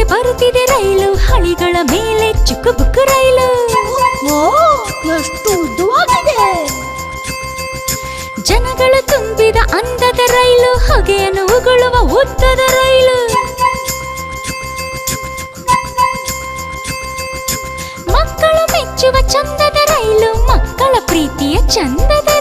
ಬರುತ್ತಿದೆ ರೈಲು, ಹಳಿಗಳ ಮೇಲೆ ಚುಕ್ಕುಬುಕ್ಕು ರೈಲು. ಎಷ್ಟು ಉದ್ದವಾಗಿದೆ! ಜನಗಳು ತುಂಬಿದ ಅಂದದ ರೈಲು, ಹೊಗೆಯನ್ನು ಉಗುಳುವ ಉದ್ದದ ರೈಲು. ಮಕ್ಕಳು ಮೆಚ್ಚುವ ಚಂದದ ರೈಲು, ಮಕ್ಕಳ ಪ್ರೀತಿಯ ಚಂದದ